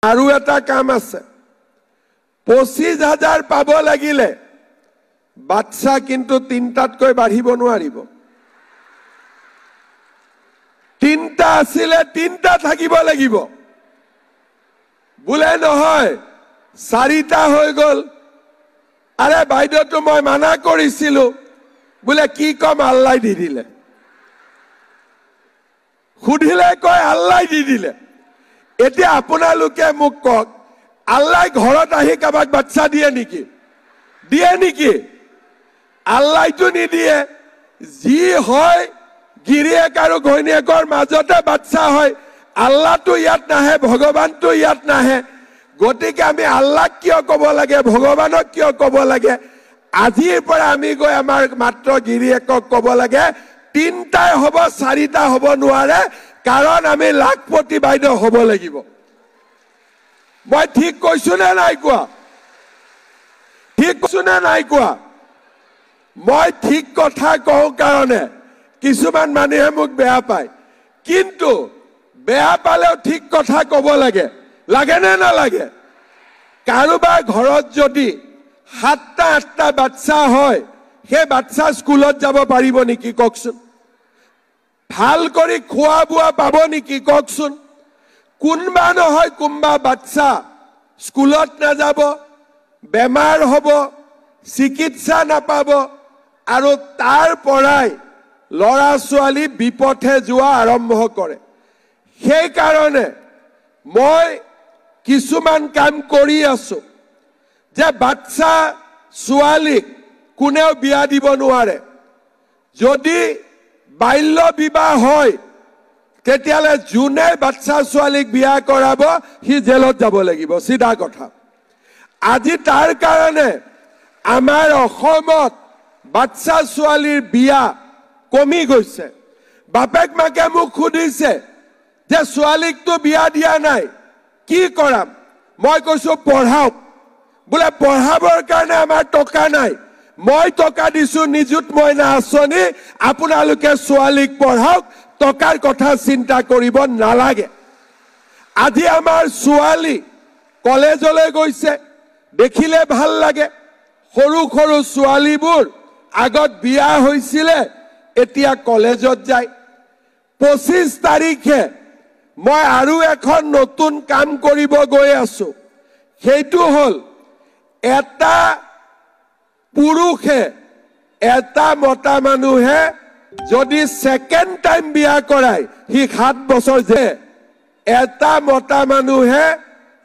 আৰু এটা কাম আছে 25,000 পাব লাগিলে বাচ্চা কিন্তু 3টাতকৈ বাঢ়িব নোৱাৰিব 3টা আছিলে 3টা থাকিব লাগিব বুলে নহয় 4টা হৈ গল আৰে বাইদেউটো মই মানা কৰিছিলো বুলে কি কম আল্লাহ দি দিলে খুদিলে কয় আল্লাহ দি দিলে এতিয়া আপোনালোকে মোক কক আল্লাহ ঘৰত আহি কাবাক বাচ্চা দিয়ে নেকি আল্লাহটো নিদিয়ে যি হয় গিৰিয়েক আৰু ঘৈণীয়েকৰ মাজতে বাচ্চা হয় আল্লাহটো ইয়াত নাহে ভগৱানটো ইয়াত নাহে গতিকে আমি আল্লাহ কিয় কব লাগে ভগৱানক কিয় কব লাগে আজিৰ পৰা আমি গৈ আমাৰ মাত্ৰ গিৰিয়েকক কব লাগে 3টাই হ'ব 4টা হ'ব নোৱাৰে কাৰণ আমি লাখপতি বাইদেউ হ'ব লাগিব মই ঠিক কৈছো নে নাই কোৱা মই ঠিক কথা কওঁ কাৰণে কিছুমান মানুহে মোক বেয়া পায় কিন্তু বেয়া পালেও ঠিক কথা কব লাগে নে নালাগে কাৰোবাৰ ঘৰত যদি 7টা 8টা বাচ্চা হয় সেই বাচ্চা স্কুলত যাব পাৰিব নেকি কওকচোন ভাল কৰি খোৱা বোৱা পাব নেকি কওকচোন কোনবা নহয় কোনবা বাচ্চা স্কুলত নাযাব বেমাৰ হ'ব চিকিৎসা নাপাব আৰু তাৰ পৰাই লৰা ছোৱালী বিপথে যোৱা আৰম্ভ কৰে সেই কাৰণে মই কিছুমান কাম কৰি আছো যে বাচ্চা ছোৱালীক কোনেও বিয়া দিব নোৱাৰে যদি বাল্য বিবাহ হয় তেতিয়ালে জুনে বাচ্চা ছোৱালীক বিয়া কৰাব হি জেলত যাব লাগিব সিধা কথা আজি তাৰ কাৰণে আমাৰ অসমত বাচ্চা ছোৱালীৰ বিয়া কমি গৈছে বাপেক মাকে মোক খুদিছে যে ছোৱালীকটো বিয়া দিয়া নাই কি কৰাম মই কৈছো পঢ়াওক বুলে পঢ়াবৰ কাৰণে আমাৰ টকা নাই মই টকা দিছো নিযুত মইনা আঁচনি আপোনালোকে ছোৱালীক পঢ়াওক টকাৰ কথা চিন্তা কৰিব নালাগে আজি আমাৰ ছোৱালী কলেজলৈ গৈছে দেখিলে ভাল লাগে সৰু সৰু ছোৱালীবোৰ আগত বিয়া হৈছিলে এতিয়া কলেজত যায় 25 তাৰিখে মই আৰু এখন নতুন কাম কৰিব গৈ আছো সেইটো হল এটা পুৰুষে এটা মতা মানুহে যদি সেকেন্ড টাইম বিয়া কৰায় হি 7 বছৰ যে এটা মতা মানুহে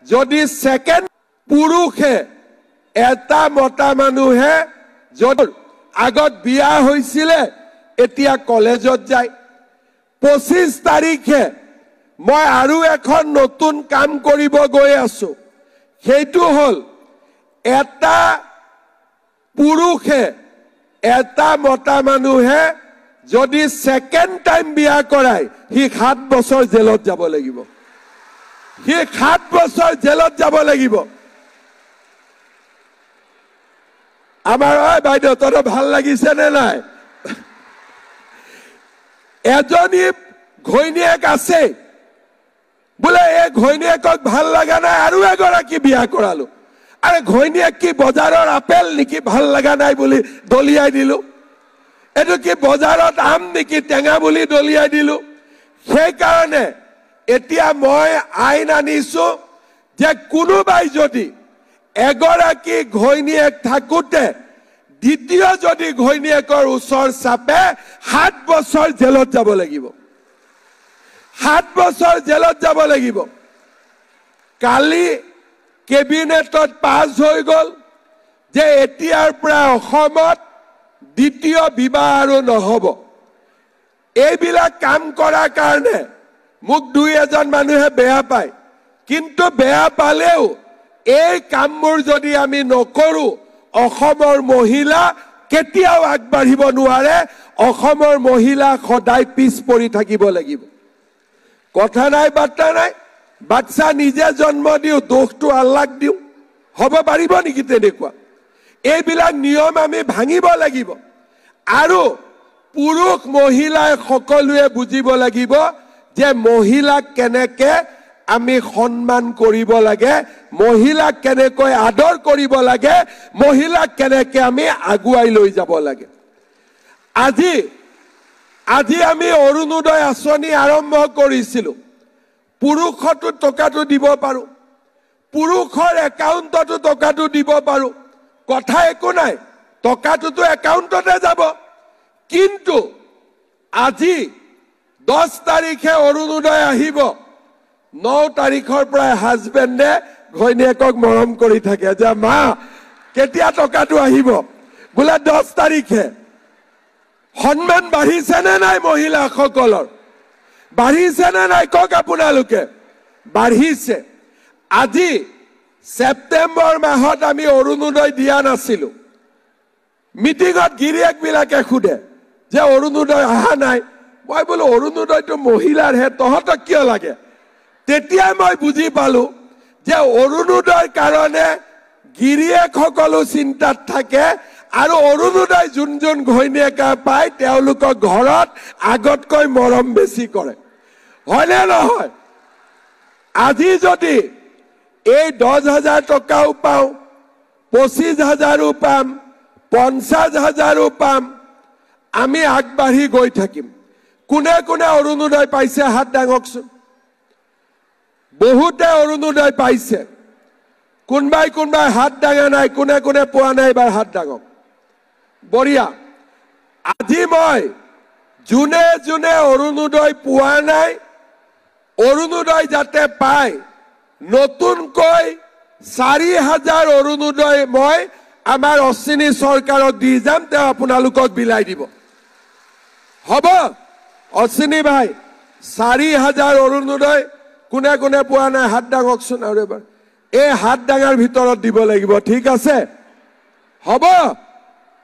যদি সেকেন্ড পুৰুষে এটা মতা মানুহে যদি আগত বিয়া হৈছিলে এতিয়া কলেজত যায় 25 তাৰিখে মই আৰু এখন নতুন কাম কৰিব গৈ আছো সেইটো হল এটা পুৰুষে এটা মতা মানুহে যদি সেকেন্ড টাইম বিয়া কৰায় হি 7 বছৰ জেলত যাব লাগিব হি 7 বছৰ জেলত যাব লাগিব আমাৰ বাইদেউ তোৰ ভাল লাগিছে নে নাই এজনী ঘৈণীয়েক আছে বুলে এই ঘৈণীয়েকক ভাল লাগা নাই আৰু এগৰাকী বিয়া কৰালো আৰে ঘৈণীয়েক কি বজাৰৰ আপেল নেকি ভাল লাগা নাই বুলি দলিয়াই দিলো এটো কি বজাৰত আম নেকি টেঙা বুলি দলিয়াই দিলো সেই কাৰণে এতিয়া মই আইন আনিছো যে কোনোবাই যদি এগৰাকী ঘৈণীয়েক থাকুতে দ্বিতীয় যদি ঘৈণীয়েকৰ ওচৰ চাপে 7 বছৰ জেলত যাব লাগিব 7 বছৰ জেলত যাব লাগিব কালি কেবিনেটত পাছ হৈ গল যে এতিয়াৰ পৰা অসমত দ্বিতীয় বিবাহ আৰু নহব এইবিলাক কাম কৰাৰ কাৰণে মোক দুই এজন মানুহে বেয়া পায় কিন্তু বেয়া পালেও এই কামবোৰ যদি আমি নকৰো অসমৰ মহিলা কেতিয়াও আগবাঢ়িব নোৱাৰে অসমৰ মহিলা সদায় পিছ পৰি থাকিব লাগিব কথা নাই বাৰ্তা নাই বাচ্চা নিজে জন্ম দিও দোষটো আল্লাহক দিও হ'ব পাৰিব নেকি তেনেকুৱা এইবিলাক নিয়ম আমি ভাঙিব লাগিব আৰু পুৰুষ মহিলা সকলোৱে বুজিব লাগিব যে মহিলা কেনেকে আমি সন্মান কৰিব লাগে, মহিলাক কেনেকৈ আদৰ কৰিব লাগে, মহিলাক কেনেকৈ আমি আগুৱাই লৈ যাব লাগে। আজি আমি অৰুণোদয় আঁচনি আৰম্ভ কৰিছিলোঁ। পুৰুষতো টকাটো দিব পাৰোঁ, পুৰুষৰ একাউণ্টতো টকাটো দিব পাৰোঁ, কথা একো নাই, টকাটোতো একাউণ্টতে যাব। কিন্তু আজি 10 তাৰিখে অৰুণোদয় আহিব, 9 তাৰিখৰ পৰা হাজবেণ্ডে ঘৈণীয়েকক মৰম কৰি থাকে যে মা কেতিয়া টকাটো আহিব, বোলে 10 তাৰিখে। সন্মান বাঢ়িছে নে নাই মহিলাসকলৰ? বাঢ়িছে নে নাই কওক আপোনালোকে? বাঢ়িছে। আজি ছেপ্টেম্বৰ মাহত আমি অৰুণোদয় দিয়া নাছিলোঁ। মিটিঙত গিৰিয়েকবিলাকে সোধে যে অৰুণোদয় অহা নাই। মই বোলো অৰুণোদয়টো মহিলাৰহে, তহঁতক কিয় লাগে? তেতিয়া মই বুজি পালো যে অৰুণোদয়ৰ কাৰণে গিৰিয়েকসকলো চিন্তাত থাকে আৰু অৰুণোদয় যোন ঘৈণীয়েকে পায় তেওঁলোকক ঘৰত আগতকৈ মৰম বেছি কৰে, হয়নে নহয়? আজি যদি এই 10,000 টকাও পাওঁ, 25,000ও পাম, 50,000ও পাম, আমি আগবাঢ়ি গৈ থাকিম। কোনে কোনে অৰুণোদয় পাইছে হাত দাঙকচোন। বহুতে অৰুণোদয় পাইছে, কোনবাই হাত দাঙা নাই, কোনে কোনে পোৱা নাই এবাৰ হাত দাঙক। বঢ়িয়া। আজি মই যোনে যোনে অৰুণোদয় পোৱা নাই, অৰুণোদয় যাতে পায়, নতুনকৈ 4,000 অৰুণোদয় মই আমাৰ অশ্বিনী চৰকাৰক দি যাম, তেওঁ আপোনালোকক বিলাই দিব। হ'ব অশ্বিনী ভাই, 4,000 অৰুণোদয় কোনে কোনে পোৱা নাই হাত দাঙকচোন আৰু এবাৰ। এই হাত দাঙাৰ ভিতৰত দিব লাগিব, ঠিক আছে? হ'ব।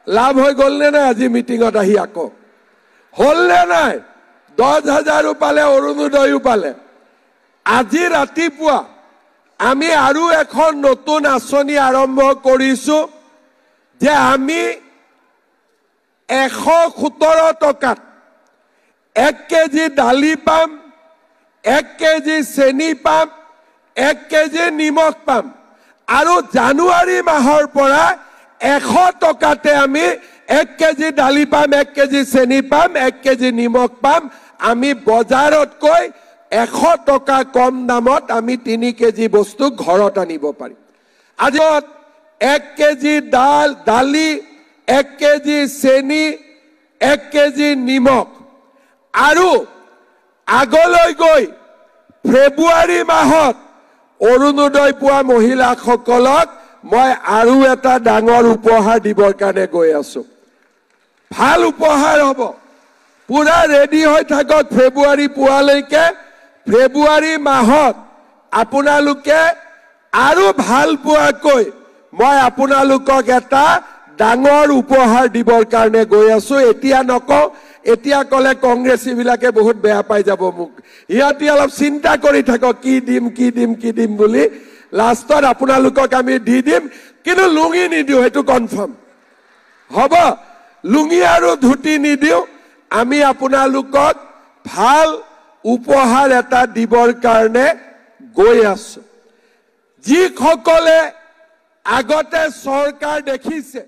লাভ হৈ গ'ল নে নাই আজি মিটিঙত আহি? আকৌ হ'ল নে নাই? 10,000ও পালে, অৰুণোদয়ো পালে। আজি ৰাতিপুৱা আমি আৰু এখন নতুন আঁচনি আৰম্ভ কৰিছো যে আমি 117 টকাত 1 কেজি দালি পাম, 1 কেজি চেনি পাম, 1 কেজি নিমখ পাম। আৰু জানুৱাৰী মাহৰ পৰা 100 টকাতে আমি 1 কেজি দালি পাম, 1 কেজি চেনি পাম, 1 কেজি নিমখ পাম। আমি বজাৰতকৈ 100 টকা কম দামত আমি 3 কেজি বস্তু ঘৰত আনিব পাৰিম। আজি 1 কেজি দালি, 1 কেজি চেনি, 1 কেজি নিমখ। আৰু আগলৈ গৈ ফেব্ৰুৱাৰী মাহত অৰুণোদয় পোৱা মহিলাসকলক মই আৰু এটা ডাঙৰ উপহাৰ দিবৰ কাৰণে গৈ আছো। ভাল উপহাৰ হ'ব, পুৰা ৰেডি হৈ থাকক ফেব্ৰুৱাৰী পোৱালৈকে। ফেব্ৰুৱাৰী মাহত আপোনালোকে আৰু ভাল পোৱাকৈ মই আপোনালোকক এটা ডাঙৰ উপহাৰ দিবৰ কাৰণে গৈ আছো। এতিয়া নকওঁ, এতিয়া ক'লে কংগ্ৰেছীবিলাকে বহুত বেয়া পাই যাব মোক। সিহঁতি অলপ চিন্তা কৰি থাকক কি দিম বুলি। লাষ্টত আপোনালোকক আমি দি দিম, কিন্তু লুঙি নিদিওঁ, সেইটো কনফাৰ্ম হ'ব। লুঙি আৰু ধুতি নিদিওঁ, আমি আপোনালোকক ভাল উপহাৰ এটা দিবৰ কাৰণে গৈ আছো। যিসকলে আগতে চৰকাৰ দেখিছে,